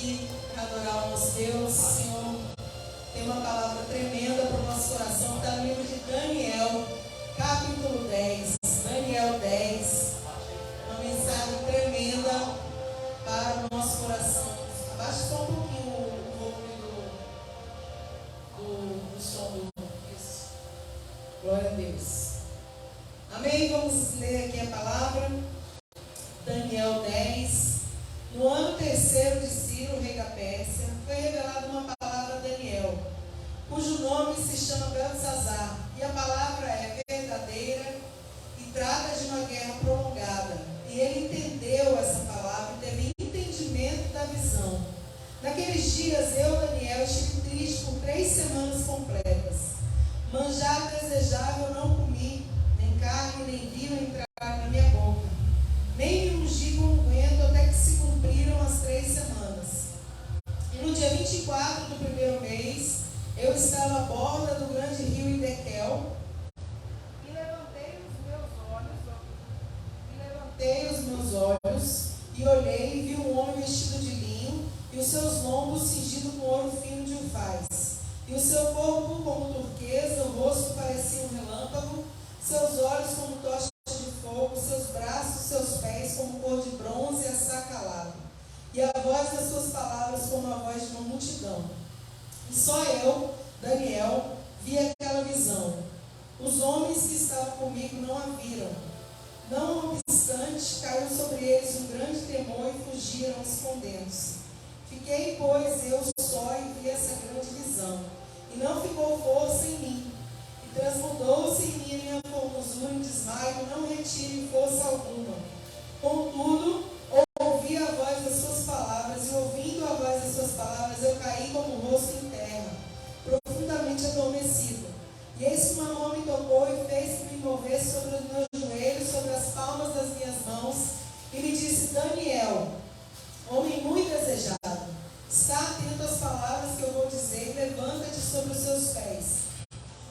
aqui para adorar o nosso Deus. O Senhor tem uma palavra tremenda para o nosso coração. Está no livro de Daniel, capítulo 10. Daniel 10. Uma mensagem tremenda para o nosso coração. Abaixa só um pouquinho o volume do som isso. Glória a Deus. Amém? Vamos ler aqui a palavra. Daniel 10. No ano terceiro de Ciro, rei da Pérsia, foi revelada uma palavra a Daniel, cujo nome se chama Beltesazar, e a palavra é verdadeira e trata de uma guerra prolongada. E ele entendeu essa palavra e teve entendimento da visão. Naqueles dias, eu, Daniel, estive triste por 3 semanas completas. Manjar desejável não comi, nem carne, nem vinho entraram na minha boca. Nem me ungi com unguento até que se cumpriram as 3 semanas. E no dia 24 do primeiro mês, eu estava à borda do grande rio Idequel e levantei os meus olhos e olhei e vi um homem vestido de linho e os seus lombos cingidos com ouro fino de ufaz. E o seu corpo como turquesa, o rosto parecia um relâmpago, seus olhos como tochas de fogo, seus braços, seus pés como cor de bronze assacalado, e a voz das suas palavras como a voz de uma multidão. E só eu, Daniel, vi aquela visão. Os homens que estavam comigo não a viram. Não obstante, caiu sobre eles um grande temor e fugiram escondendo-se. Fiquei, pois, eu só e vi essa grande visão, e não ficou força em mim. E transmudou-se em mim a minha formosura em desmaio, não retire força alguma. Contudo, ouvi a voz das suas palavras, e ouvindo a voz das suas palavras, eu caí como o rosto em terra, profundamente adormecido. E eis que uma mão me tocou e fez-me mover sobre os meus joelhos, sobre as palmas das minhas mãos, e me disse: Daniel, homem muito desejado, está atento às palavras que eu vou dizer, e levanta-te sobre os seus pés.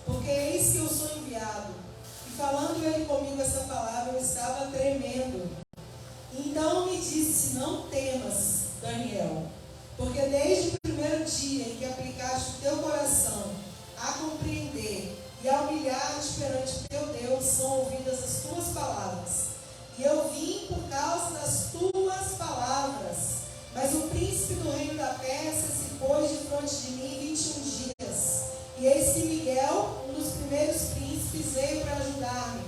Porque eis que eu sou enviado. E falando ele comigo essa palavra, eu estava tremendo. Então me disse: não temas, Daniel, porque desde o primeiro dia em que aplicaste o teu coração a compreender e a humilhar-te perante o teu Deus, são ouvidas as tuas palavras. E eu vim por causa das tuas palavras. Mas o príncipe do reino da Pérsia se pôs de frente de mim 21 dias. E eis que Miguel, um dos primeiros príncipes, veio para ajudar-me.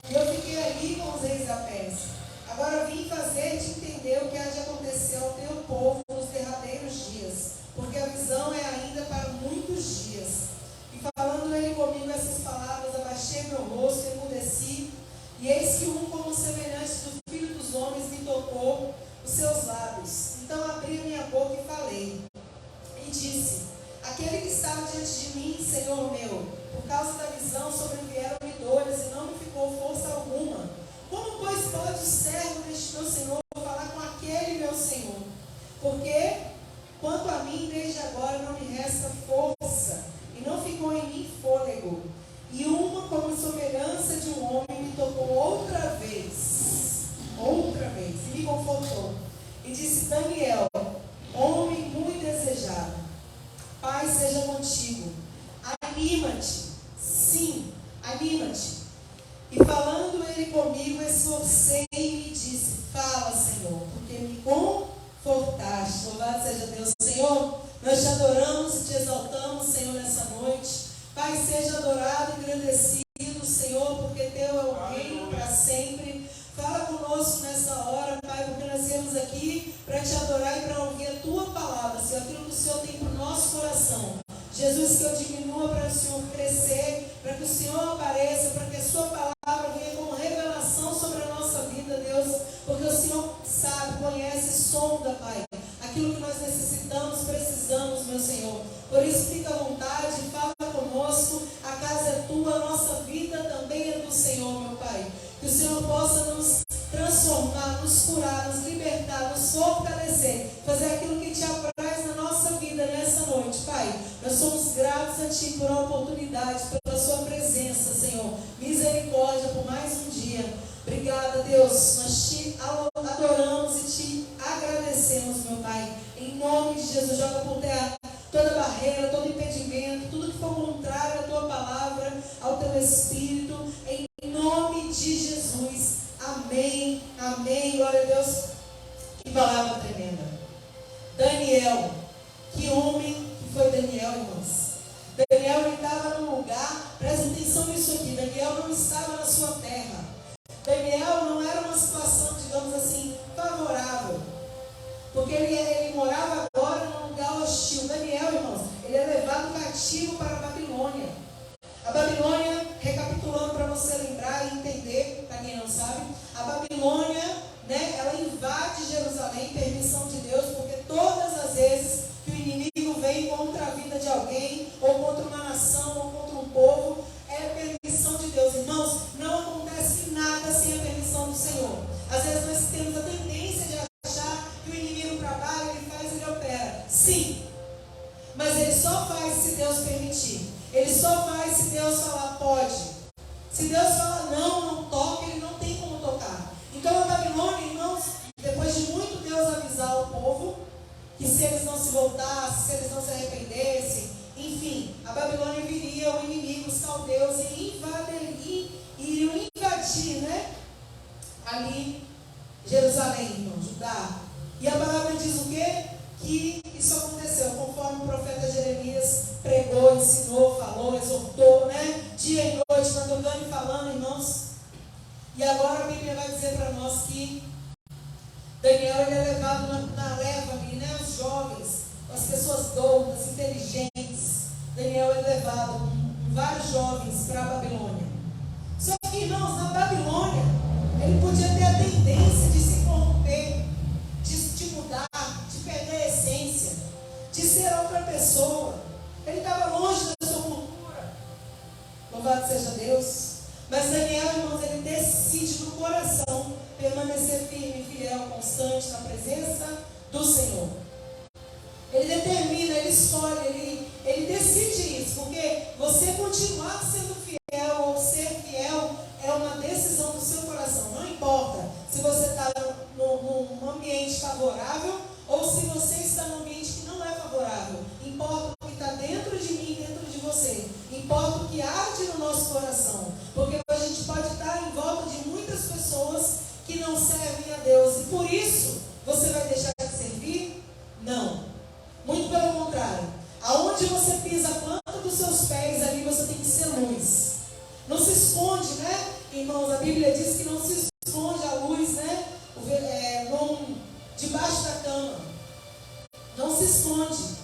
E eu fiquei ali com os reis da Pérsia. Agora vim fazer-te entender o que há de acontecer ao teu povo nos derradeiros dias, porque a visão é ainda para muitos dias. E falando ele comigo essas palavras, abaixei meu rosto e emudeci. E eis que um como semelhante do filho dos homens me tocou os seus lábios. Então abri a minha boca e falei. E disse: aquele que estava diante de mim, Senhor meu, por causa da visão sobrevieram-me dores e não me ficou força alguma. Como, pois, pode o servo deste meu Senhor falar com aquele meu Senhor? Porque, quanto a mim, desde agora não me resta força, e não ficou em mim fôlego. E uma como semelhança de um homem me tocou outra vez, e me confortou. E disse: Daniel, homem muito desejado, Pai seja contigo. Anima-te, sim, anima-te. E falando ele comigo, esforcei e me disse: fala, Senhor, porque me confortaste. Louvado seja Deus. Senhor, nós te adoramos e te exaltamos, Senhor, nessa noite. Pai, seja adorado e engrandecido, Senhor, porque teu é o reino para sempre. Fala conosco nessa hora, Pai, porque nós viemos aqui para te adorar e para ouvir a tua palavra, Senhor, aquilo que o Senhor tem para o nosso coração. Jesus, que eu diminua para o Senhor crescer, para que o Senhor apareça, para que a sua palavra venha como revelação sobre a nossa vida, Deus, porque o Senhor sabe, conhece, sonda, Pai, aquilo que nós necessitamos, precisamos, meu Senhor. Por isso, fica à vontade, fala conosco, a casa é tua, a nossa vida também é do Senhor, meu Pai. Que o Senhor possa nos transformar, nos curar, nos libertar, nos fortalecer, fazer aquilo que te apraz na nossa vida nessa noite, Pai. Nós somos gratos a Ti por uma oportunidade, pela Sua presença, Senhor. Misericórdia por mais um dia. Obrigada, Deus. Nós te adoramos e te agradecemos, meu Pai. Em nome de Jesus, joga por terra toda barreira, todo impedimento, tudo que for contrário à tua palavra, ao teu Espírito, em nome de Jesus. Amém, amém, glória a Deus. Que palavra tremenda. Daniel, que homem que foi Daniel, irmãos. Daniel, ele estava num lugar, presta atenção nisso aqui, Daniel não estava na sua terra. Daniel não era uma situação, digamos assim, favorável, porque ele morava agora num lugar hostil. Daniel, irmãos, ele é levado cativo para a Babilônia. A Babilônia, recapitulando para você lembrar e entender, para quem não sabe, a Babilônia, né, ela invade Jerusalém, permissão de Deus, porque todas as vezes que o inimigo vem contra a vida de alguém, ou contra uma nação, ou contra um povo, é permissão de Deus. Irmãos, não acontece nada sem a permissão do Senhor. Às vezes nós temos a tendência de achar que o inimigo trabalha, ele faz, ele opera. Sim, mas ele só faz se Deus permitir. Ele só faz se Deus falar pode. Se Deus falar não toca, ele não tem como tocar. Então a Babilônia, irmãos, depois de muito Deus avisar o povo, que se eles não se voltassem, se eles não se arrependessem, enfim, a Babilônia viria, o inimigo, os caldeus, iriam invadir, né? Ali, Jerusalém, irmão, Judá. E a palavra diz o quê? Que isso aconteceu, conforme o profeta Jeremias pregou, ensinou, falou, exortou, né? Dia e noite, mandando e falando, irmãos. E agora a Bíblia vai dizer para nós que Daniel, ele é levado na leva ali, né? Os jovens, as pessoas doutas, inteligentes. Daniel é levado com vários jovens para a Babilônia. Só que, irmãos, na Babilônia, ele podia ter a tendência de se corromper, de mudar, de perder a essência, de ser outra pessoa. Ele estava longe da sua cultura. Louvado seja Deus. Mas Daniel, irmãos, ele decide no coração permanecer firme, fiel, constante na presença do Senhor. Ele determina, ele escolhe, ele decide isso, porque você continuar sendo fiel ou ser fiel é uma decisão do seu coração. Não importa se você está num ambiente favorável ou se você está num ambiente que não é favorável. Importa o que está dentro de mim, dentro de você. Importa o que arde no nosso coração. Porque a gente pode estar em volta de muitas pessoas que não servem a Deus. E por isso, você vai deixar de servir? Não. Muito pelo contrário. Aonde você pisa a planta dos seus pés, ali você tem que ser luz. Não se esconde, né? Irmãos, a Bíblia diz que não se esconde a luz, né? Debaixo da cama. Não se esconde.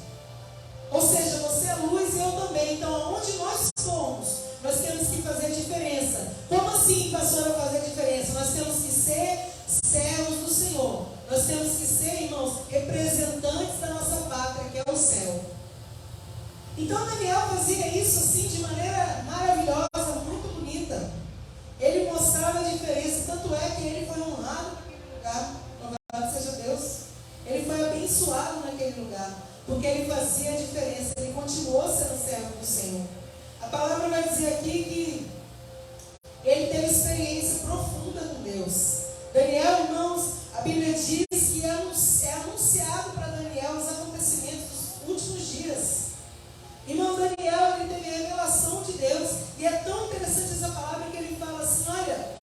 Ou seja, você é luz e eu também. Então, aonde nós formos, nós temos que fazer diferença. Como assim, pastora, fazer diferença? Nós temos que ser servos do Senhor. Nós temos que ser, irmãos, representantes da nossa pátria, que é o céu. Então, Daniel fazia isso assim de maneira maravilhosa, muito bonita. Ele mostrava a diferença, tanto é que ele foi honrado naquele lugar. Louvado seja Deus. Ele foi abençoado naquele lugar, porque ele fazia a diferença. Ele continuou sendo servo do Senhor. A palavra vai dizer aqui que ele teve experiência profunda com Deus. Daniel, irmãos, a Bíblia diz que é anunciado para Daniel os acontecimentos dos últimos dias. Irmão, Daniel, ele teve revelação de Deus. E é tão interessante essa palavra que ele fala assim, olha,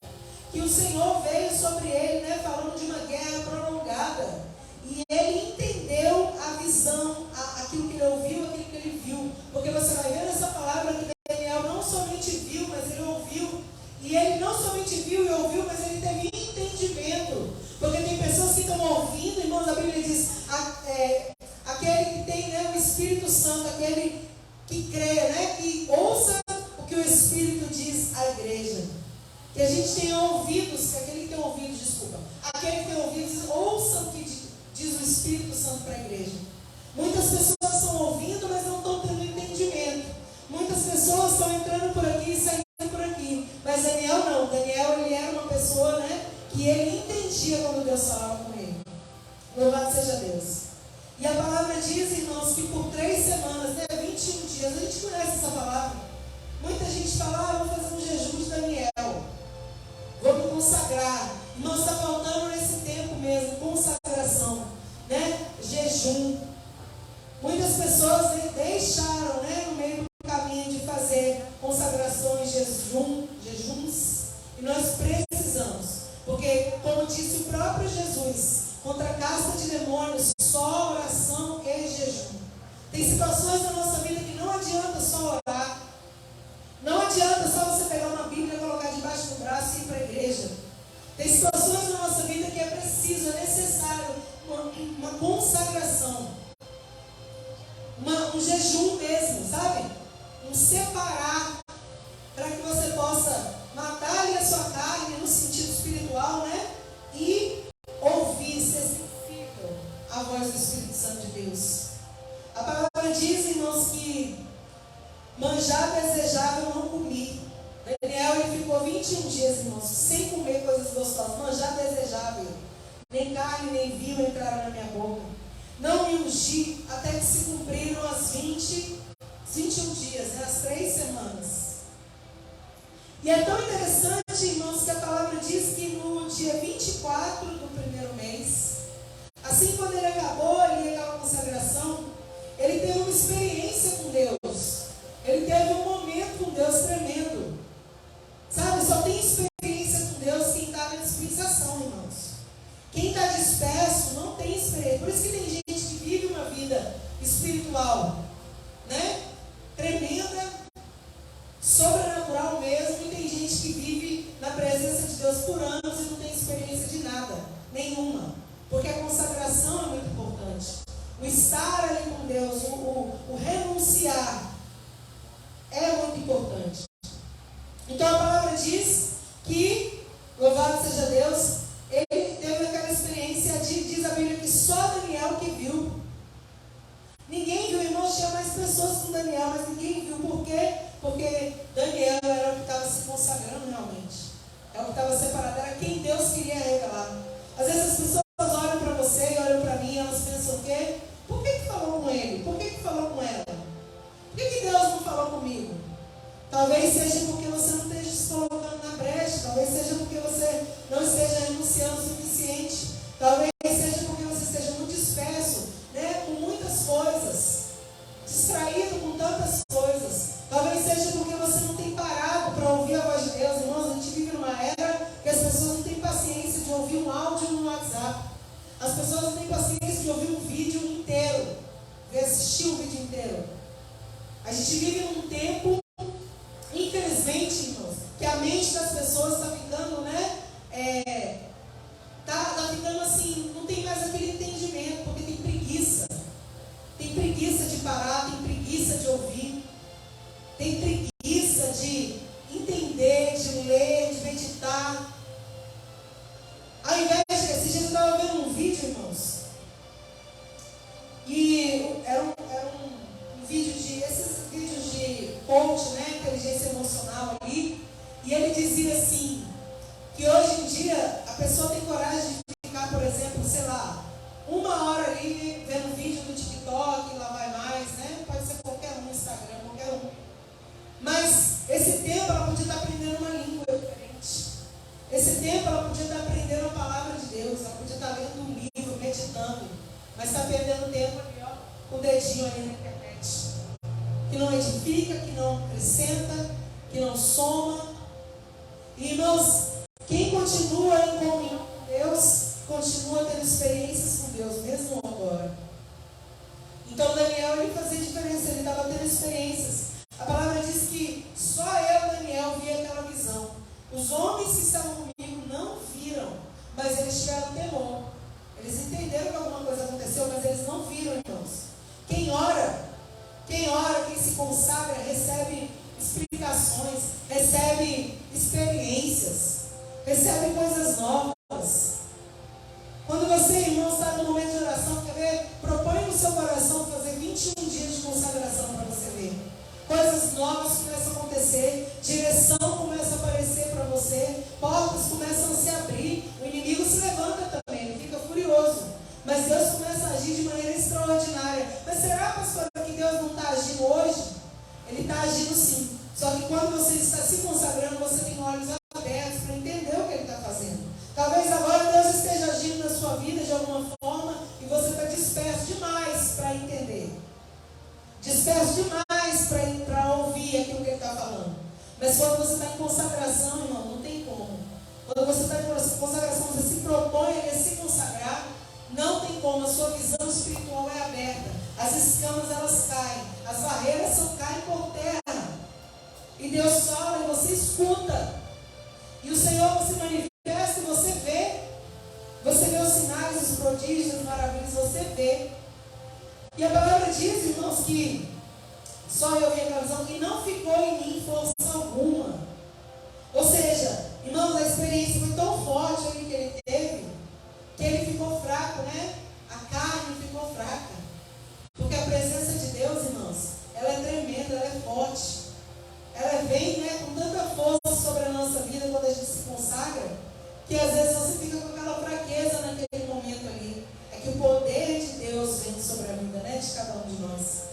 que o Senhor veio sobre ele, né, falando de uma guerra prolongada. E ele entendeu a visão, aquilo que ele ouviu, aquilo que ele viu. Porque você vai ver nessa palavra que Daniel não somente viu, mas ele ouviu. E ele não somente viu e ouviu, mas ele teve entendimento. Porque tem pessoas que estão ouvindo, irmãos, a Bíblia diz, aquele que tem, né, o Espírito Santo, aquele que crê, né, que ouça o que o Espírito diz à igreja. Que a gente tenha ouvidos, que aquele que tem ouvidos, aquele que tem ouvidos, ouça o que diz o Espírito Santo para a igreja. Muitas pessoas estão ouvindo, mas não estão tendo entendimento. Muitas pessoas estão entrando por aqui e saindo por aqui. Mas Daniel não. Daniel, ele era uma pessoa, né, que ele entendia quando Deus falava com ele. Louvado seja Deus. E a palavra diz, irmãos, que por 3 semanas, né, 21 dias, a gente conhece essa palavra. Muita gente fala, vou fazer um jejum de Daniel. Vou me consagrar. Irmãos, está faltando nesse tempo mesmo, consagração, né? Jejum, próprio Jesus, contra a casta de demônios, só oração e jejum. Tem situações na nossa vida que não adianta só orar. Não adianta só você pegar uma Bíblia, colocar debaixo do braço e ir para a igreja. Tem situações na nossa vida que é preciso, é necessário uma consagração. Um jejum mesmo, sabe? Um separar, para que você possa matar ali a sua carne no sentido espiritual, né? E ouvir, ser sensível à voz do Espírito Santo de Deus. A palavra diz, irmãos, que manjar desejável não comi. Daniel, ele ficou 21 dias, irmãos, sem comer coisas gostosas. Manjar desejável. Nem carne, nem vinho entraram na minha boca. Não me ungi até que se cumpriram as 21 dias, né? As 3 semanas. E é tão interessante, irmãos, que a palavra diz que no dia 24 do primeiro mês, assim quando ele acabou ali aquela consagração, ele teve uma experiência com Deus. Ele teve um momento com Deus tremendo. Sabe, só tem experiência com Deus quem está na dispensação, irmãos. Quem está disperso não tem experiência. Por isso que tem gente que vive uma vida espiritual, né? Tremenda, sobrenatural mesmo, e tem gente que vive na presença de Deus por anos e não tem experiência de nada, nenhuma. Porque a consagração é muito importante. O estar ali com Deus, o renunciar é muito importante. Então a palavra diz que, louvado seja Deus, ele teve aquela experiência, diz a Bíblia que só Daniel que viu. Ninguém viu, irmãos, tinha mais pessoas com Daniel, mas ninguém viu. Por quê? Porque Daniel era o que estava se consagrando realmente. É o que estava separado, era quem Deus queria revelar. Às vezes as pessoas olham para você e olham para mim, elas pensam o quê? Por que falou com ele? Por que falou com ela? Por que Deus não falou comigo? Talvez seja porque você não esteja se colocando na brecha. Talvez seja porque você não esteja renunciando o suficiente. Talvez seja porque você esteja muito disperso, né, com muitas coisas, distraído com tantas coisas. Talvez seja porque você não tem parado para ouvir a voz de Deus. Irmãos, a gente vive numa era que as pessoas não têm paciência de ouvir um áudio no WhatsApp. As pessoas não têm paciência de ouvir um vídeo inteiro, de assistir um vídeo inteiro. A gente vive num tempo, infelizmente, irmãos, que a mente das pessoas está ficando, né? Tá ficando assim, não tem mais aquele entendimento, porque tem preguiça. Tem preguiça de parar, tem preguiça de ouvir, tem preguiça de entender, de ler, de meditar. Ao invés de, esses dias eu estava vendo um vídeo, irmãos, e era um vídeo esses vídeos de coach, né, inteligência emocional ali, e ele dizia assim, que hoje em dia a pessoa tem coragem de ficar, por exemplo, sei lá, 1 hora ali vendo vídeo no TikTok, lá vai mais, né, pode ser qualquer um, Instagram, qualquer um, mas esse tempo ela podia estar aprendendo uma língua diferente, esse tempo ela podia estar aprendendo a palavra de Deus, ela podia estar lendo um livro, meditando, mas está perdendo tempo ali, ó, com o dedinho ali na internet, que não edifica, que não acrescenta, que não soma. E, irmãos, quem continua em comunhão com Deus, continua tendo experiências com Deus, mesmo agora. Então Daniel, ele fazia diferença, ele estava tendo experiências. A palavra diz que só eu, Daniel, vi aquela visão. Os homens que estavam comigo não viram, mas eles tiveram temor. Eles entenderam que alguma coisa aconteceu, mas eles não viram, irmãos. Quem ora, quem se consagra, recebe explicações, recebe experiências, recebe coisas novas. Quando você, irmão, está no momento de oração, quer ver? Propõe no seu coração fazer 21 dias de consagração para você ver. Coisas novas começam a acontecer, direção começa a aparecer para você, portas começam a se abrir, o inimigo se levanta também, ele fica furioso. Mas Deus começa a agir de maneira extraordinária. Mas será, pastor, que Deus não está agindo hoje? Ele está agindo sim. Só que quando você está se consagrando, você tem olhos abertos para entender o que Ele está fazendo. Talvez agora Deus esteja agindo na sua vida de alguma forma e você está disperso demais para entender. Disperso demais para ouvir aquilo que Ele está falando. Mas quando você está em consagração, irmão, não tem como. Quando você está em consagração, você se propõe a se consagrar, não tem como, a sua visão espiritual é aberta, as escamas elas caem, as barreiras caem por terra, e Deus fala e você escuta, e o Senhor se manifesta e você vê os sinais, os prodígios, as maravilhas, você vê. E a palavra diz, irmãos, que só eu vi aquela visão e não ficou em mim força alguma. Ou seja, irmãos, a experiência foi tão forte ali que ele teve, que ele ficou fraco, né? A carne ficou fraca. Porque a presença de Deus, irmãos, ela é tremenda, ela é forte. Ela vem, né, com tanta força sobre a nossa vida quando a gente se consagra, que às vezes você fica com aquela fraqueza naquele momento ali. É que o poder de Deus vem sobre a vida, né, de cada um de nós.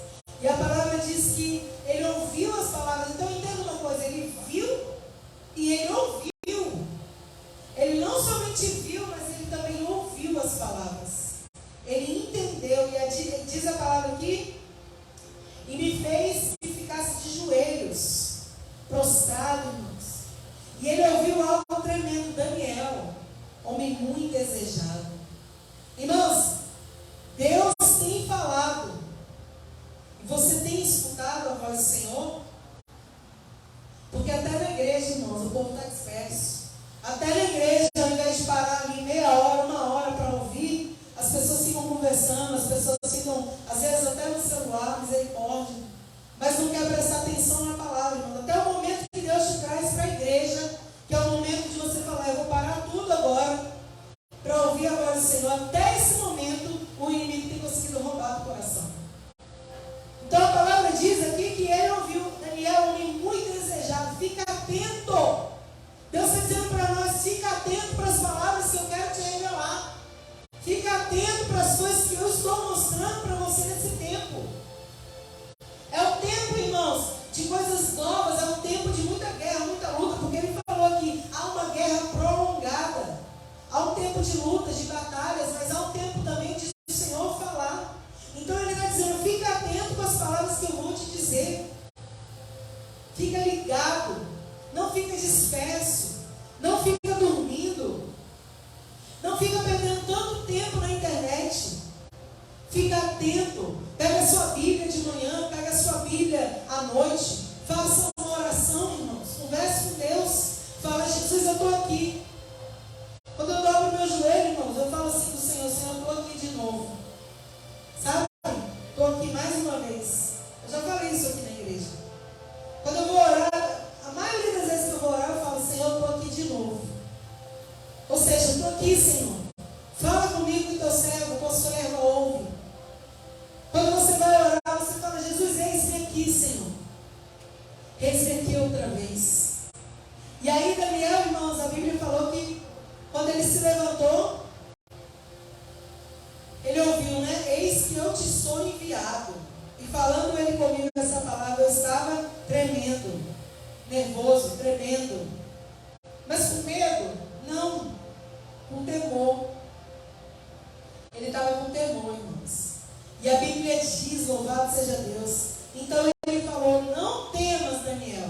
E a palavra diz que ele ouviu as palavras. Então entenda uma coisa, ele viu e ele ouviu. Ele não somente viu, mas ele também ouviu as palavras. Ele entendeu, e diz a palavra aqui, e me fez que ficasse de joelhos, prostrado, irmãos. E ele ouviu algo tremendo, Daniel, homem muito desejado. Irmãos, Deus tem falado. E você tem escutado a voz do Senhor? Porque até na igreja, irmãos, o povo está disperso. Até na igreja, ao invés de parar ali meia hora, uma hora para ouvir, as pessoas ficam conversando, as pessoas ficam, às vezes até no celular, misericórdia, mas não quer prestar atenção na palavra, irmão. Até o momento que Deus te traz para a igreja, que é o momento de você falar, eu vou parar tudo agora para ouvir a voz do Senhor. Até esse momento, o inimigo tem conseguido roubar o coração. Então a palavra diz aqui que ele ouviu Daniel, um homem muito desejado. Fica atento. Deus está dizendo para nós, fica atento para as palavras que eu quero te revelar. Fica atento para as coisas que eu estou mostrando para você nesse tempo. É o tempo, irmãos, de coisas novas, é um tempo de muita guerra, muita luta, porque ele falou aqui, há uma guerra prolongada. Há um tempo de lutas, de batalhas, mas há um tempo também de o Senhor falar. Então ele está dizendo, fica atento com as palavras que eu vou te dizer. Fica ligado, não fica disperso, não fica dormindo, não fica perdendo tanto tempo na internet. Fica atento, pega a sua Bíblia de manhã, pega a sua Bíblia à noite, faça uma oração, irmãos, converse com Deus, fala, Jesus, eu estou aqui. Quando eu dobro meu joelho, irmãos, eu falo assim do Senhor, Senhor, eu estou aqui de novo. Sabe? Estou aqui mais uma vez. Eu já falei isso aqui na igreja. Quando eu vou orar, a maioria das vezes que eu vou orar, eu falo, Senhor, eu estou aqui de novo. Ou seja, eu estou aqui, Senhor. Fala comigo que teu servo, tua serva ouve. Quando você vai orar, você fala, Jesus, eis-me aqui, Senhor. Eis-me aqui outra vez. E aí, Daniel, irmãos, a Bíblia falou que quando ele se levantou, ele ouviu, né? Eis que eu te sou enviado. E falando ele comigo essa palavra, eu estava tremendo, nervoso, tremendo. Mas com medo? Não. Com temor. Ele estava com temor, irmãos. E a Bíblia diz, louvado seja Deus. Então ele falou, não temas, Daniel.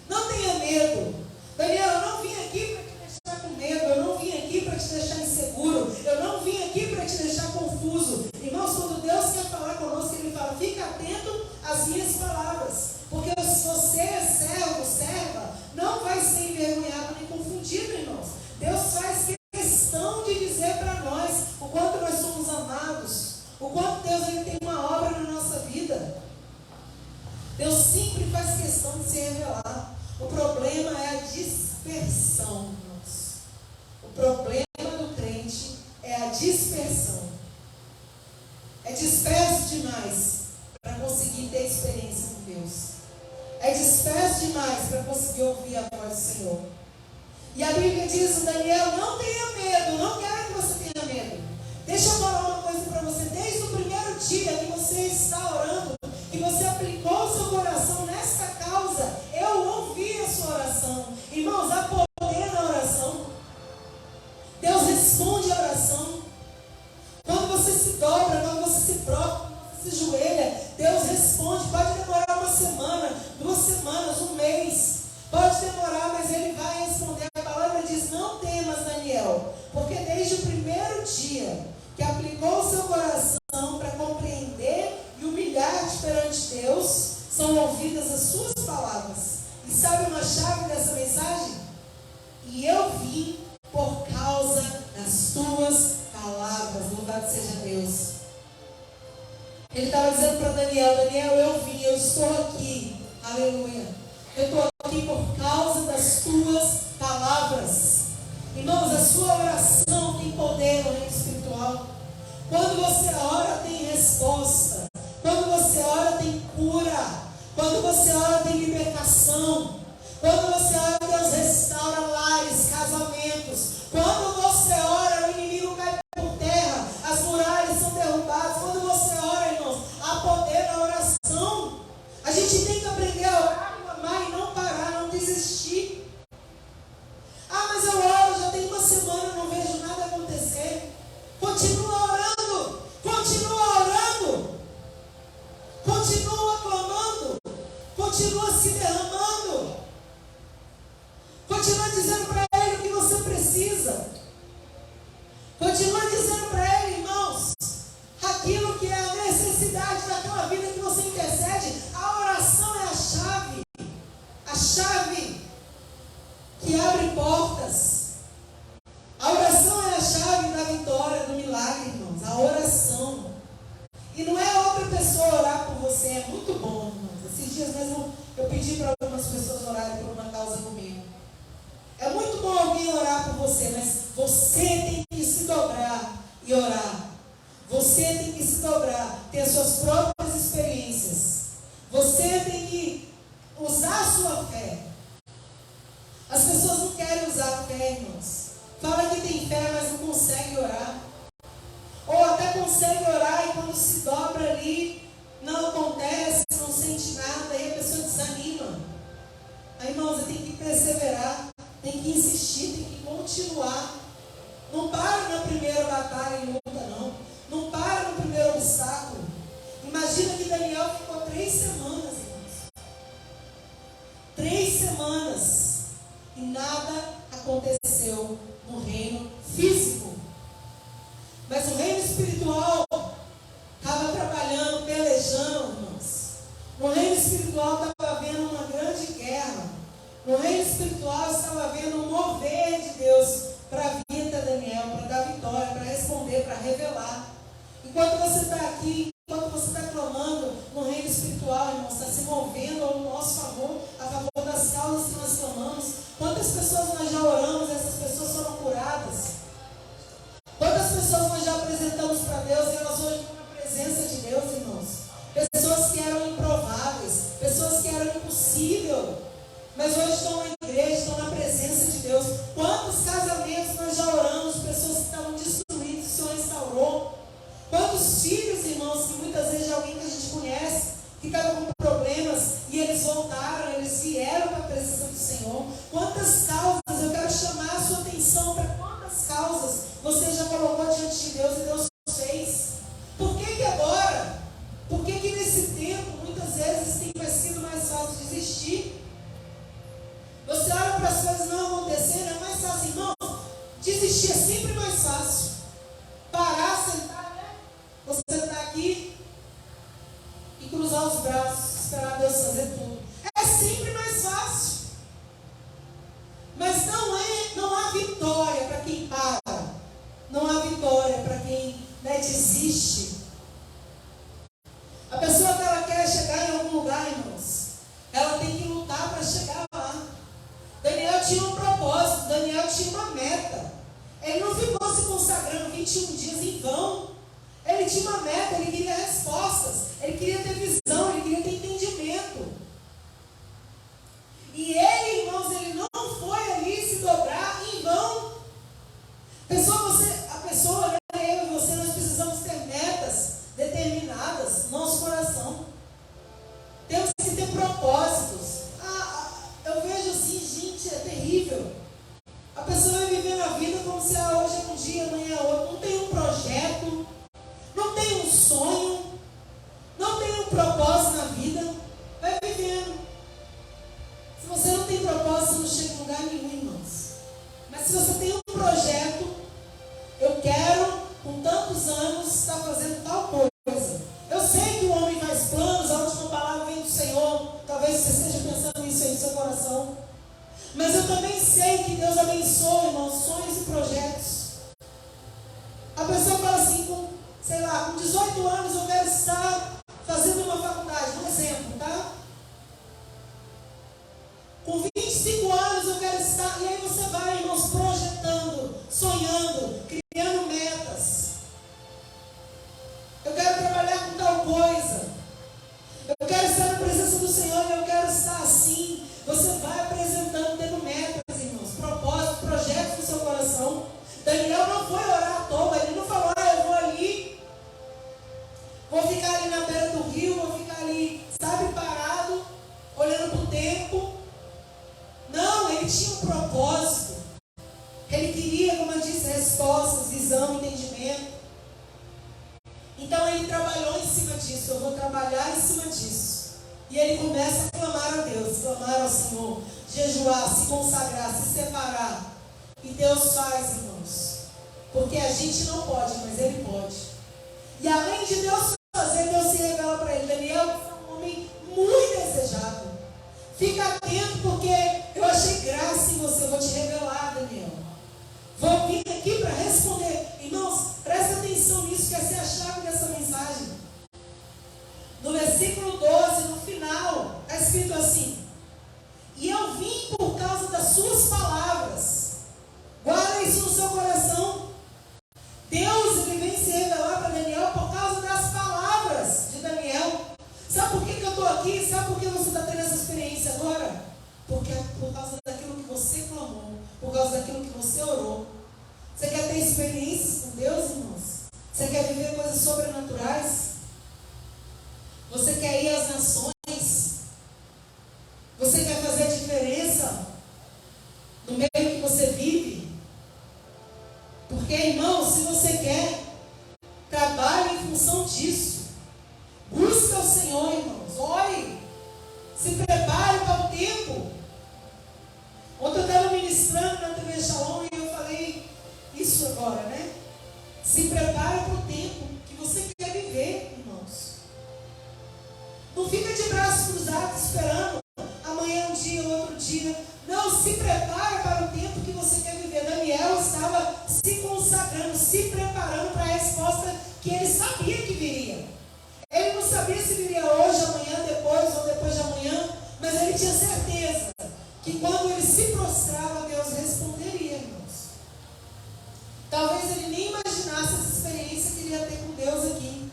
Não tenha medo. Daniel, eu não vim aqui para te deixar com medo. Eu não vim aqui para te deixar inseguro. Eu não vim aqui para te deixar confuso. Irmãos, quando Deus quer falar conosco, Ele fala, fica atento às minhas palavras. Porque se você é servo, serva, não vai ser envergonhado nem confundido, irmãos. Deus faz questão de dizer para nós o quanto nós somos amados. O quanto Deus ele tem uma obra na nossa vida. Deus sempre faz questão de se revelar. O problema é a dispersão, irmãos. O problema do crente é a dispersão. É disperso demais para conseguir ter experiência com Deus. É disperso demais para conseguir ouvir a voz do Senhor. E a Bíblia diz, Daniel, não tenha medo, não quero que você tenha medo. Deixa eu falar uma coisa para você. Desde o primeiro dia que você está orando, que você aplicou o seu coração nesta causa, eu ouvi a sua oração. Irmãos, há poder na oração. Deus responde a oração. Quando você se dobra, quando você se prostra, quando você se joelha, Deus responde. Pode demorar uma semana, 2 semanas, um mês. Pode demorar, mas Ele vai responder. A palavra diz, não Louvado seja Deus. Ele estava dizendo para Daniel: Daniel, eu vim, eu estou aqui. Aleluia. Eu estou aqui por causa das tuas palavras. Irmãos, a sua oração tem poder no reino espiritual. Quando você ora, tem resposta. Quando você ora, tem cura. Quando você ora, tem libertação. Quando você ora, Deus restaura lares, casamentos. Quando você ora, o inimigo cai por terra, as muralhas são derrubadas. Quando você ora, irmãos, há poder na oração. A gente tem que aprender a orar, clamar e não parar, não desistir. Ah, mas eu oro, já tem uma semana, não vejo nada acontecer. Continua orando, continua orando, continua clamando, continua se derramando, continua dizendo para Ele o que você precisa, continua dizendo para Ele, irmãos, aquilo que é a necessidade daquela vida que você intercede. A oração é a chave que abre portas. A oração é a chave da vitória, do milagre, irmãos. A oração. E não é outra pessoa orar por você. É muito bom, irmãos. Esses dias mesmo eu pedi para algumas pessoas orarem por uma causa comigo. É muito bom alguém orar por você, mas você tem que se dobrar e orar. Você tem que se dobrar, ter as suas próprias experiências. Você tem que usar a sua fé. As pessoas não querem usar a fé, irmãos. Fala que tem fé, mas não consegue orar. Ou até consegue orar e quando se dobra ali, não acontece, não sente nada, aí a pessoa desanima. Aí, irmãos, você tem que perseverar, tem que insistir, tem que continuar. Não para na primeira batalha e luta, não. Não para no primeiro obstáculo. Imagina que Daniel ficou 3 semanas, irmãos. 3 semanas. E nada aconteceu no reino físico. Mas o reino espiritual estava trabalhando, pelejando, irmãos. No reino espiritual estava havendo uma grande guerra. No reino espiritual estava havendo um mover de Deus para vir até Daniel, para dar vitória, para responder, para revelar. Enquanto você está aqui, enquanto você está clamando no reino espiritual, irmãos, está se movendo ao nosso favor, a favor das causas que nós clamamos. Quantas pessoas nós já oramos, essas pessoas foram curadas? Quantas pessoas nós já apresentamos para Deus e elas hoje estão na presença de Deus, irmãos? Pessoas que eram improváveis, pessoas que eram impossível, mas hoje estão na igreja, estão na presença de Deus. Quantos casamentos nós já oramos, pessoas que estavam destruídas, o Senhor restaurou? Quantos filhos, irmãos, que muitas vezes é alguém que a gente conhece, ficaram com problemas e eles voltaram, eles vieram para a presença do Senhor. Quantas causas, eu quero chamar a sua atenção para quantas causas você já colocou diante de Deus e Deus fez. Por que agora? Por que nesse tempo, muitas vezes, tem sido mais fácil desistir? Você olha para as coisas não acontecerem, é mais fácil, irmão. Desistir é sempre mais fácil. Parar, sentar, né? Você está aqui e cruzar os braços, esperar Deus fazer tudo. É sempre mais fácil. Mas não há vitória para quem para. Não há vitória para quem desiste. A pessoa que ela quer chegar em algum lugar, irmãos, ela tem que lutar para chegar lá. Daniel tinha um propósito, Daniel tinha uma meta. Ele não ficou se consagrando 21 dias em vão. Ele tinha uma meta, ele queria respostas, ele queria ter visão, ele queria ter entendimento. E ele, irmãos, ele não foi ali se dobrar em vão. A pessoa, né, eu e você, nós precisamos ter metas determinadas no nosso coração. Temos que ter propósitos. Eu vejo assim, gente, é terrível. A pessoa vai viver na vida como se hoje é um dia, amanhã é outro. Não tem um projeto, não tem um sonho, não tem um propósito na vida. Vai vivendo. Se você não tem propósito, você não chega em lugar nenhum, irmãos. Mas se você tem um projeto, eu quero, com tantos anos, estar fazendo tal coisa. Eu sei que o homem faz planos, a última palavra vem do Senhor. Talvez você esteja pensando nisso aí no seu coração. Mas eu também sei que Deus abençoa, irmãos, sonhos e projetos. A pessoa fala assim, assim, sei lá, com 18 anos eu quero estar fazendo uma faculdade, um exemplo, tá? Com 25 anos eu quero estar, e aí você vai, irmãos, projetando, sonhando, criando metas. Eu quero trabalhar com tal coisa. Eu quero estar na presença do Senhor e eu quero estar assim. Você vai apresentando, tendo metas, irmãos, propósitos, projetos no seu coração. Daniel não foi orar à toa, ele não falou, eu vou ali, vou ficar ali na beira do rio, vou ficar ali, sabe, parado, olhando para o tempo. Não, ele tinha um propósito. Ele queria, como eu disse, respostas, visão, entendimento. Então ele trabalhou em cima disso. Eu vou trabalhar em cima disso. E ele começa a clamar a Deus, clamar ao Senhor, jejuar, se consagrar, se separar. E Deus faz, irmãos. Porque a gente não pode, mas Ele pode. E além de Deus fazer, Deus se revela para ele. Daniel é um homem muito desejado. Fica atento, porque eu achei graça em você. Vou te revelar, Daniel. Vou vir aqui para responder. Irmãos, presta atenção nisso, que essa é a chave dessa mensagem. No versículo 12, no final, está escrito assim: e eu vim por causa das suas palavras. Guarda isso no seu coração. Deus, ele vem se revelar para Daniel por causa das palavras de Daniel. Sabe por que eu estou aqui? Sabe por que você está tendo essa experiência agora? Porque é por causa daquilo que você clamou, por causa daquilo que você orou. Você quer ter experiências com Deus, irmãos? Você quer viver coisas sobrenaturais? Você quer ir às nações? Você quer fazer a diferença no meio que você vive? Porque, irmão, se você quer, trabalhe em função disso. Busca o Senhor, irmãos. Ore. Se prepare para o tempo. Ontem eu estava ministrando na TV Shalom e eu falei isso agora, né? Se prepare para o tempo que você quer viver, irmãos. Não fica de braços cruzados esperando amanhã um dia, outro dia. Não, se prepare para o tempo que você quer viver. Daniel estava se consagrando, se preparando para a resposta que ele sabia que viria. Ele não sabia se viria hoje, amanhã, depois ou depois de amanhã, mas ele tinha certeza que quando ele se prostrava, Deus responderia, irmãos. Talvez ele nem imaginasse essa experiência que ele ia ter com Deus aqui.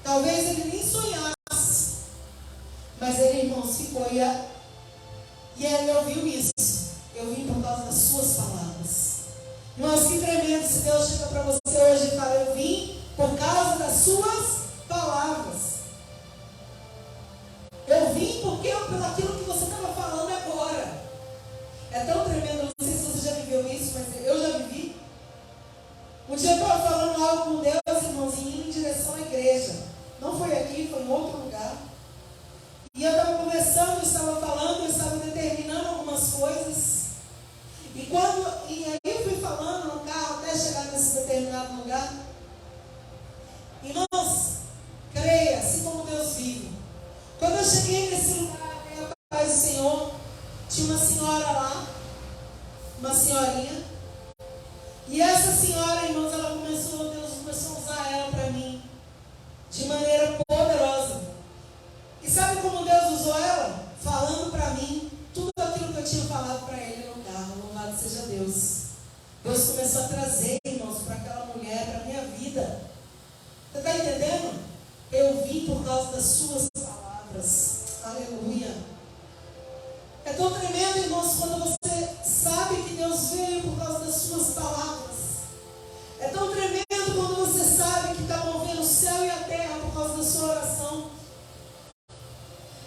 Talvez ele nem sonhasse. Mas ele, irmãos, ficou e ele ouviu isso. Eu vim por causa das suas palavras. Irmãos, que tremendo se Deus chega para você hoje e fala: eu vim por causa das suas palavras. Eu vim porque pelo aquilo que você estava falando agora. É tão tremendo, não sei se você já viveu isso, mas eu já vivi. Um dia eu estava falando algo com Deus, irmãos, e indo em direção à igreja. Não foi aqui, foi em outro lugar. E eu estava conversando, eu estava falando, eu estava determinando algumas coisas. E aí eu fui falando no carro até chegar nesse determinado lugar. Irmãos, creia, assim como Deus vive. Quando eu cheguei nesse lugar, a paz do Senhor, tinha uma senhora lá, uma senhorinha. E essa senhora, irmãos, Deus começou a usar ela para mim de maneira poderosa. E sabe como Deus usou ela? Falando para mim tudo aquilo que eu tinha falado para ele no carro. Louvado seja Deus. Deus começou a trazer, irmãos, para aquela mulher, para a minha vida. Você está entendendo? Eu vim por causa das suas palavras. Aleluia. É tão tremendo, irmãos, quando você sabe que Deus veio por causa das suas palavras. É tão tremendo quando você sabe que está movendo o céu e a terra por causa da sua oração.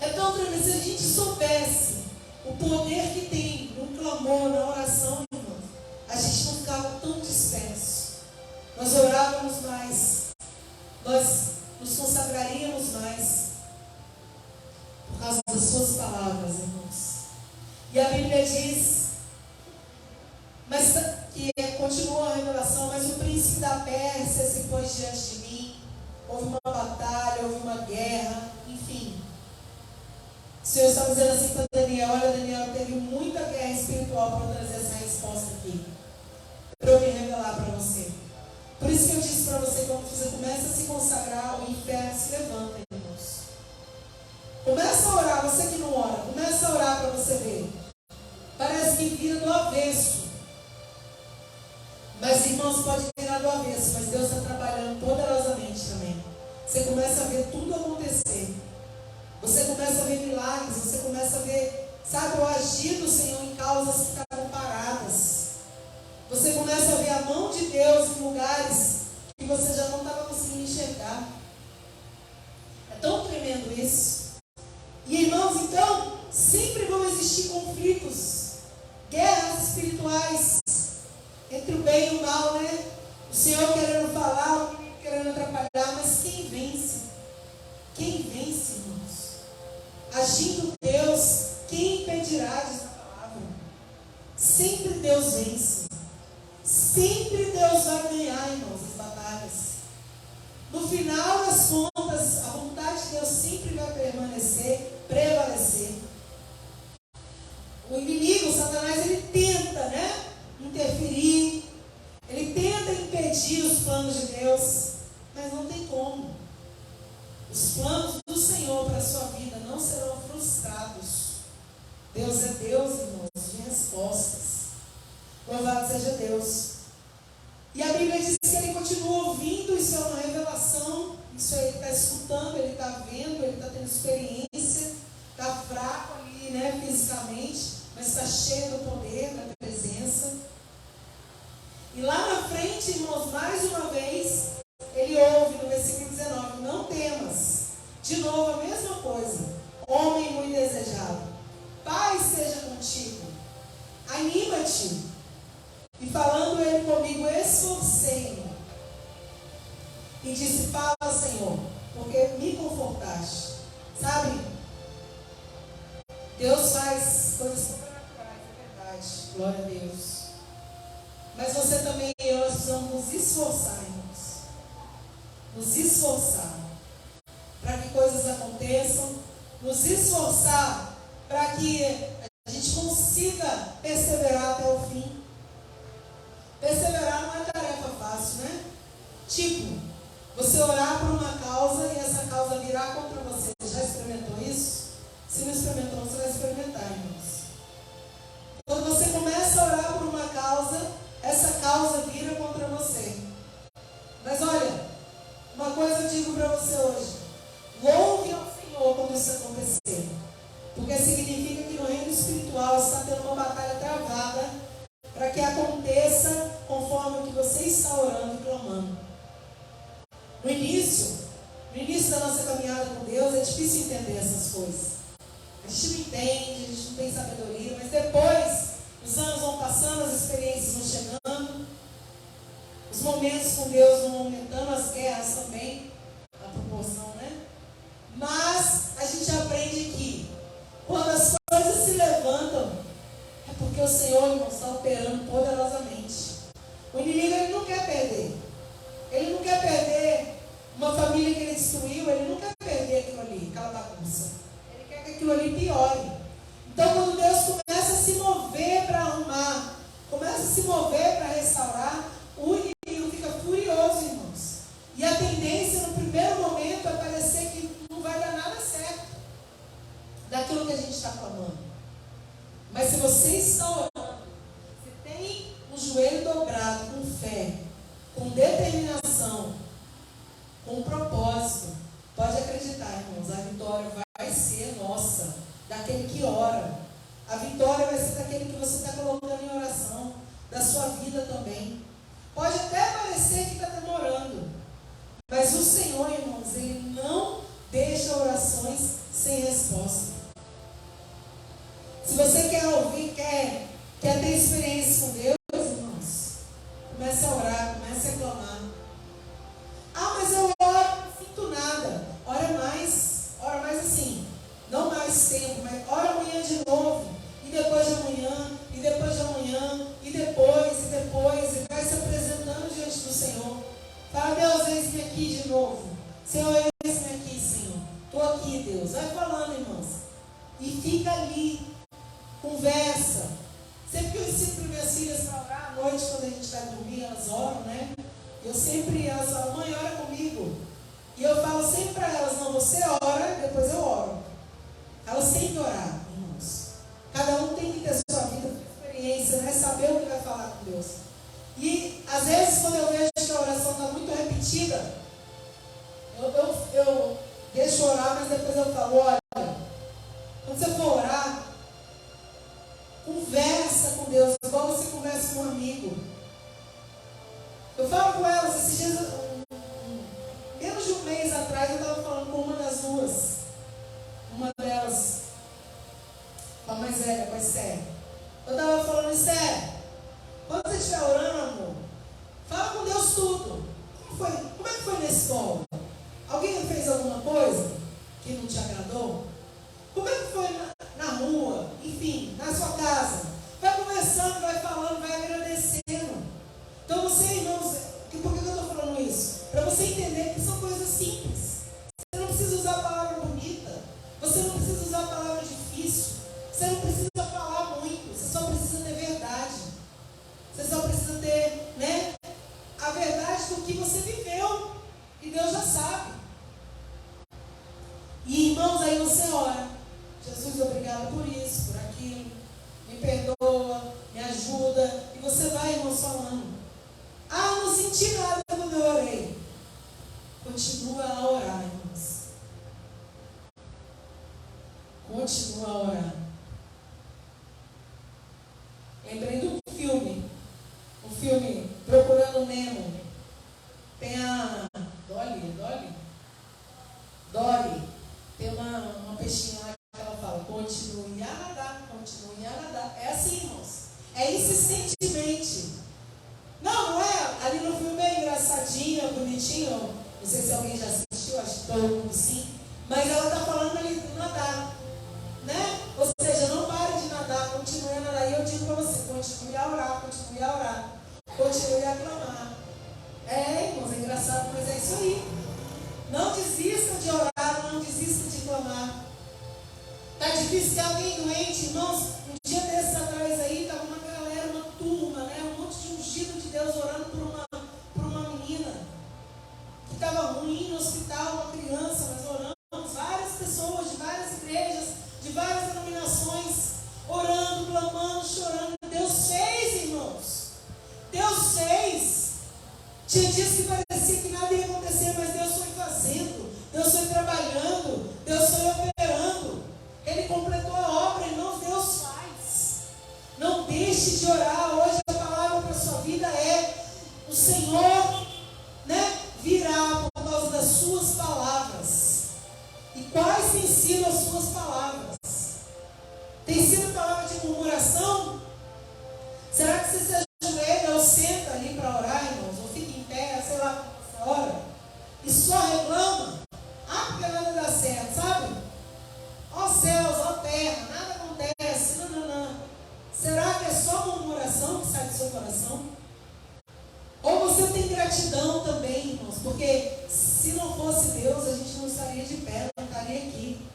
É tão tremendo. Se a gente soubesse o poder que tem no clamor, na oração, irmãos, a gente não ficava tão disperso. Nós orávamos mais. Nós nos consagraríamos mais por causa das suas palavras, irmãos. E a Bíblia diz, mas que continua a revelação, mas o príncipe da Pérsia se pôs diante de mim. Houve uma batalha, houve uma guerra, enfim. O Senhor está dizendo assim para Daniel: olha, Daniel, teve muita guerra espiritual para trazer essa resposta aqui, para eu me revelar para você. Por isso que eu disse para você, quando você começa a se consagrar, o inferno se levanta, irmãos. Começa a orar, você que não ora, começa a orar para você ver. Parece que vira do avesso. Mas, irmãos, pode virar do avesso, mas Deus está trabalhando poderosamente também. Você começa a ver tudo acontecer. Você começa a ver milagres, você começa a ver, sabe, o agir do Senhor em causas que estavam paradas. Você começa a ver a mão de Deus em lugares que você já não estava conseguindo enxergar. É tão tremendo isso. E, irmãos, então, sempre vão existir conflitos, guerras espirituais entre o bem e o mal, né? O Senhor querendo falar, o inimigo querendo atrapalhar, mas quem vence? Quem vence, irmãos? Agindo Deus, quem impedirá, diz a palavra? Sempre Deus vence. Sempre Deus vai ganhar, irmãos, as batalhas. No final das contas, a vontade de Deus sempre vai prevalecer. O inimigo, o Satanás, ele tenta, né, interferir, ele tenta impedir os planos de Deus, mas não tem como. Os planos do Senhor para a sua vida não serão frustrados. Deus é Deus, irmãos, de respostas. Louvado seja Deus. E a Bíblia diz que ele continua ouvindo, isso é uma revelação, isso aí ele está escutando, ele está vendo, ele está tendo experiência, está fraco ali, né, fisicamente, mas está cheio do poder, da presença. E lá na frente, irmãos, mais uma vez, ele ouve no versículo 19, não temas. De novo a mesma coisa, homem muito desejado, paz seja contigo, anima-te. E falando ele comigo, esforcei-me. E disse, fala, Senhor, porque me confortaste. Sabe? Deus faz coisas sobrenaturais, é verdade. Glória a Deus. Mas você também e eu precisamos nos esforçar, irmãos. Nos esforçar para que coisas aconteçam. Nos esforçar para que a gente consiga perseverar até o fim. Perseverar não é tarefa fácil, né? Tipo, você orar por uma causa e essa causa virar contra você. Você já experimentou isso? Se não experimentou, você vai experimentar, irmãos. Quando você começa a orar por uma causa, essa causa vira contra você. Mas olha, uma coisa eu digo para você hoje. Louve ao Senhor quando isso acontecer. Porque significa que no reino espiritual está tendo uma batalha travada para que aconteça conforme o que você está orando e clamando. No início da nossa caminhada com Deus, é difícil entender essas coisas. A gente não entende, a gente não tem sabedoria, mas depois, os anos vão passando, as experiências vão chegando, os momentos com Deus vão aumentando, as guerras também, a proporção, né? Mas a gente aprende que, quando as coisas se levantam, é porque o Senhor, irmão, está operando poderosamente. O inimigo, ele não quer perder. Ele não quer perder uma família que ele destruiu, ele não quer perder aquilo ali, aquela bagunça. Ele quer que aquilo ali piore. Então, quando Deus começa a se mover para arrumar, começa a se mover para restaurar, o inimigo fica furioso, irmãos. E a tendência, no primeiro momento, é parecer que não vai dar nada certo daquilo que a gente está clamando. Mas se você está orando, se tem o joelho dobrado com fé, com determinação, com propósito, pode acreditar, irmãos, a vitória vai ser nossa, daquele que ora. A vitória vai ser daquele que você está colocando em oração, da sua vida também. Pode até parecer que está demorando, mas o Senhor, irmãos, Ele não deixa orações sem resposta. Se você quer ouvir, quer ter experiência com Deus, irmãos, comece a orar, comece a clamar. Ah, mas eu oro, não sinto nada. Ora mais assim, não mais tempo, mas ora amanhã de novo, e depois de amanhã, e depois de amanhã, e depois, e vai se apresentando diante do Senhor. Fala, Deus, eis-me aqui de novo. Senhor, eis-me aqui, Senhor. Estou aqui, Deus. Vai falando, irmãos. E fica ali. Conversa. Sempre que eu ensino para minhas filhas para orar à noite, quando a gente vai dormir, elas oram, né? Eu sempre, elas falam, mãe, ora comigo. E eu falo sempre para elas, não, você ora, depois eu oro. Elas têm que orar, irmãos. Cada um tem que ter sua vida, sua experiência, né? Saber o que vai falar com Deus. E às vezes quando eu vejo que a oração está muito repetida, eu deixo orar, mas depois eu falo, olha, quando você for orar, conversa com Deus, igual você conversa com um amigo. Eu falo com elas, esses dias, menos de um mês atrás, eu estava falando com uma das duas. Uma delas, a mais velha, com a Esther. Eu estava falando, Esther, quando você estiver orando, amor, fala com Deus tudo. Como é que foi na escola? Alguém fez alguma coisa que não te agradou? Como é que foi na rua? Enfim, na sua casa? Vai conversando, vai falando, vai agradecendo. Então você, irmãos, por que eu estou falando isso? Para você entender que são coisas simples. Você não precisa usar a palavra bonita. Você não precisa usar a palavra difícil. Você não precisa falar muito. Você só precisa ter verdade. Você só precisa ter, né, a verdade do que você viveu. E Deus já sabe. E, irmãos, aí você ora. Jesus, obrigado por isso, por aquilo. Me perdoa, me ajuda. E você vai, irmãos, falando. Ah, não senti nada quando eu orei. Continua a orar, irmãos. Continua a orar. Lembrei de um filme. O filme Procurando Nemo. Tem a Dory. Tem uma peixinha lá que ela fala, continue a nadar, continue a nadar. É assim, irmãos. É insistentemente. Não é? Ali no filme é engraçadinho, bonitinho. Não sei se alguém já assistiu, acho que todo mundo sim. Mas ela está falando ali de nadar. Né? Ou seja, não pare de nadar, continue a nadar. E eu digo para você, continue a orar, continue a orar. Continue a clamar. É, irmãos, é engraçado, mas é isso aí. Não desista de orar, não desista de clamar. Está difícil ter alguém doente, irmãos. Um dia desses atrás aí, estava uma galera, uma turma, né? Um monte de ungido de Deus orando por uma menina que estava ruim no hospital, uma criança, mas oramos. Várias pessoas de várias igrejas, de várias denominações, orando, clamando, chorando. Deus fez, irmãos. Deus fez. Tinha dias que parecia que nada ia acontecer, mas Deus foi fazendo, Deus foi trabalhando, Deus foi operando. Ele completou a obra, irmãos, Deus faz. Não deixe de orar. Hoje a palavra para a sua vida é: o Senhor, né, virá por causa das suas palavras. E quais têm sido as suas palavras? Tem sido palavra de murmuração? Será que você se ajoelha ou senta ali para orar, irmãos? Ou fica em pé, sei lá, você ora e só reclama? Ah, porque nada dá certo, sabe? Ó céus, ó terra, nada acontece. Não. Será que é só murmuração que sai do seu coração? Ou você tem gratidão também, irmãos? Porque se não fosse Deus, a gente não estaria de pé, não estaria aqui.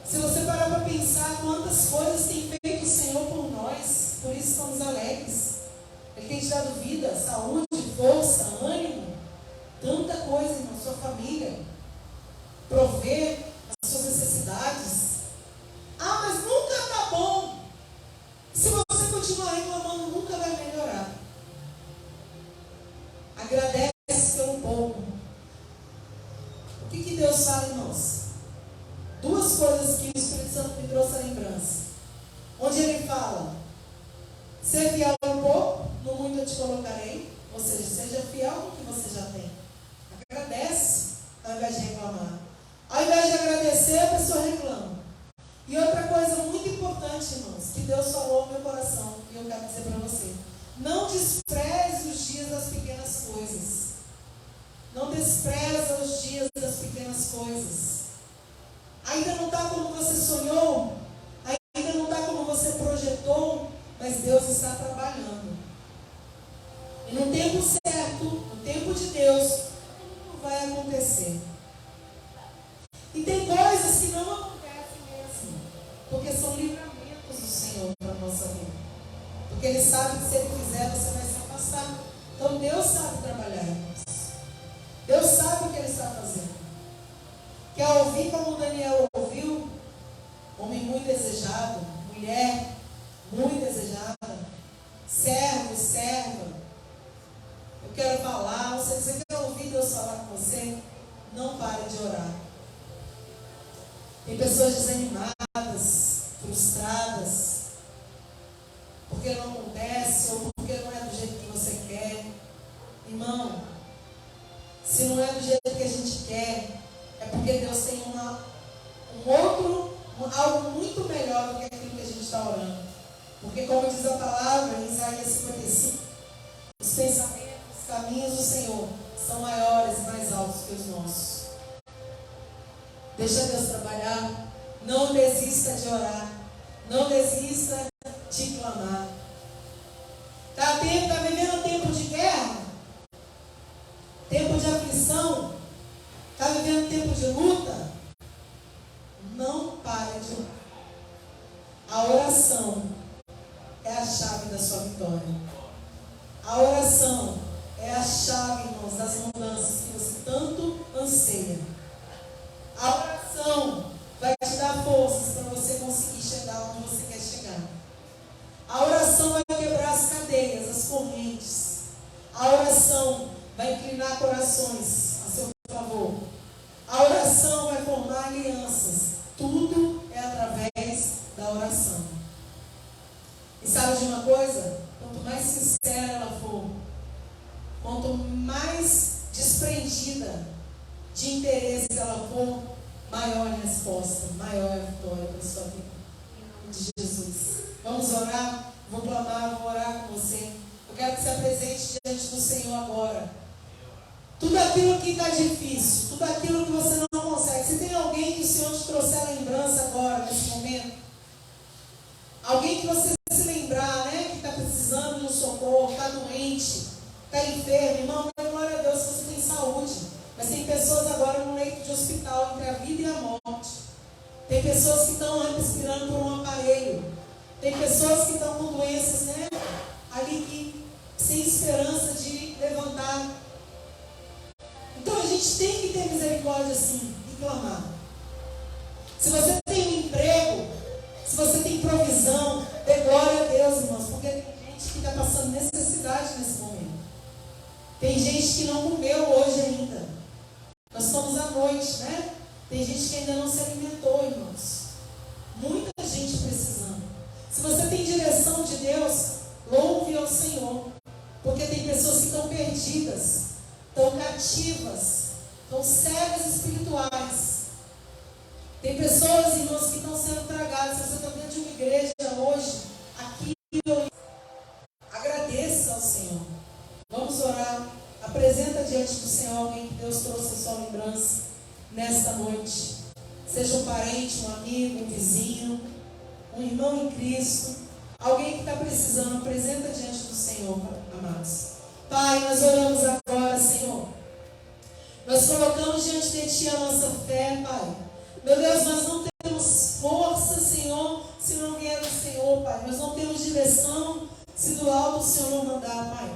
Se você parar para pensar quantas coisas tem feito o Senhor por nós, por isso estamos alegres. Ele tem te dado vida, saúde, força, ânimo, tanta coisa, irmão, sua família, prover as suas necessidades. Ah, mas nunca está bom. Se você continuar reclamando, nunca vai melhorar. Agradece pelo pouco. O que Deus fala, irmãos? Duas coisas que o Espírito Santo me trouxe à lembrança. Onde ele fala: ser fiel no pouco, no muito eu te colocarei. Ou seja, seja fiel no que você já tem. Agradece ao invés de reclamar. Ao invés de agradecer, a pessoa reclama. E outra coisa muito importante, irmãos, que Deus falou ao meu coração, e eu quero dizer para você: não despreze os dias das pequenas coisas. Não despreza os dias das pequenas coisas. Ainda não está como você sonhou, ainda não está como você projetou, mas Deus está trabalhando. E no tempo certo, no tempo de Deus, tudo vai acontecer. E tem coisas que não acontecem mesmo, porque são livramentos do Senhor para a nossa vida. Porque Ele sabe que se Ele fizer, você vai se afastar. Então Deus sabe trabalhar, irmãos. Deus sabe o que Ele está fazendo. Quer ouvir como Daniel ouviu? Homem muito desejado, mulher muito desejada, servo, serva. Eu quero falar. Se você quer ouvir Deus falar com você, não pare de orar. Tem pessoas desanimadas, frustradas, porque não acontece ou porque não é do jeito que você quer. Irmão, se não é do jeito que a gente quer, é porque Deus tem algo muito melhor do que aquilo que a gente está orando. Porque, como diz a palavra em Isaías 55, os pensamentos, os caminhos do Senhor são maiores e mais altos que os nossos. Deixa Deus trabalhar. Não desista de orar. Não desista de clamar. Está vivendo tempo de guerra? Tempo de aflição? Está vivendo tempo de luta? Não pare de orar. A oração é a chave da sua vitória. A oração é a chave, irmãos, das mudanças que você tanto anseia. A oração vai te dar forças para você conseguir chegar onde você quer chegar. A oração vai quebrar as cadeias, as correntes. A oração vai inclinar corações a seu favor. A oração vai formar alianças. Tudo é através da oração. E sabe de uma coisa? Quanto mais sincera ela for, quanto mais desprendida de interesse ela for, maior a resposta, maior a vitória para a sua vida. Em nome de Jesus. Vamos orar? Vou clamar, vou orar com você. Eu quero que você apresente diante do Senhor agora. Tudo aquilo que está difícil, tudo aquilo que você não consegue. Se tem alguém que o Senhor te trouxer a lembrança agora, nesse momento, alguém que você se lembrar, né, que está precisando de um socorro, está doente, está enfermo, irmão, glória a Deus se você tem saúde. Mas tem pessoas agora no leito de hospital, entre a vida e a morte. Tem pessoas que estão respirando por um aparelho. Tem pessoas que estão com doenças, né, ali que sem esperança de levantar. Então a gente tem que ter misericórdia assim e clamar. Se você tem um emprego, se você tem provisão, dê glória a Deus, irmãos, porque tem gente que está passando necessidade nesse momento. Tem gente que não comeu hoje ainda. Nós estamos à noite, né? Tem gente que ainda não se alimentou, irmãos. Muita gente precisando. Se você tem direção de Deus, louve ao Senhor. Porque tem pessoas que estão perdidas, estão cativas, estão cegas espirituais. Tem pessoas, irmãos, que estão sendo tragadas. Se você está dentro de uma igreja hoje, aqui, agradeça ao Senhor. Vamos orar. Apresenta diante do Senhor alguém que Deus trouxe a sua lembrança nesta noite. Seja um parente, um amigo, um vizinho, um irmão em Cristo. Alguém que está precisando, apresenta diante do Senhor, amados. Pai, nós oramos agora, Senhor. Nós colocamos diante de Ti a nossa fé, Pai. Meu Deus, nós não temos força, Senhor, se não vier do Senhor, Pai. Nós não temos direção se do alto o Senhor não mandar, Pai.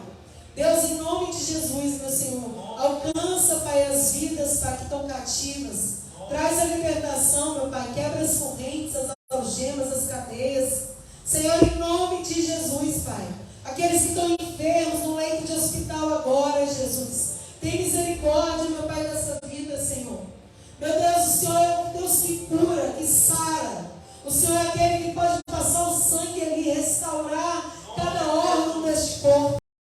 Deus, em nome de Jesus, meu Senhor, alcança, Pai, as vidas, Pai, que estão cativas. Traz a libertação, meu Pai, quebra as correntes, as algemas, as cadeias. Senhor, em nome de Jesus, Pai. Aqueles que estão enfermos no leito de hospital agora, Jesus. Tem misericórdia.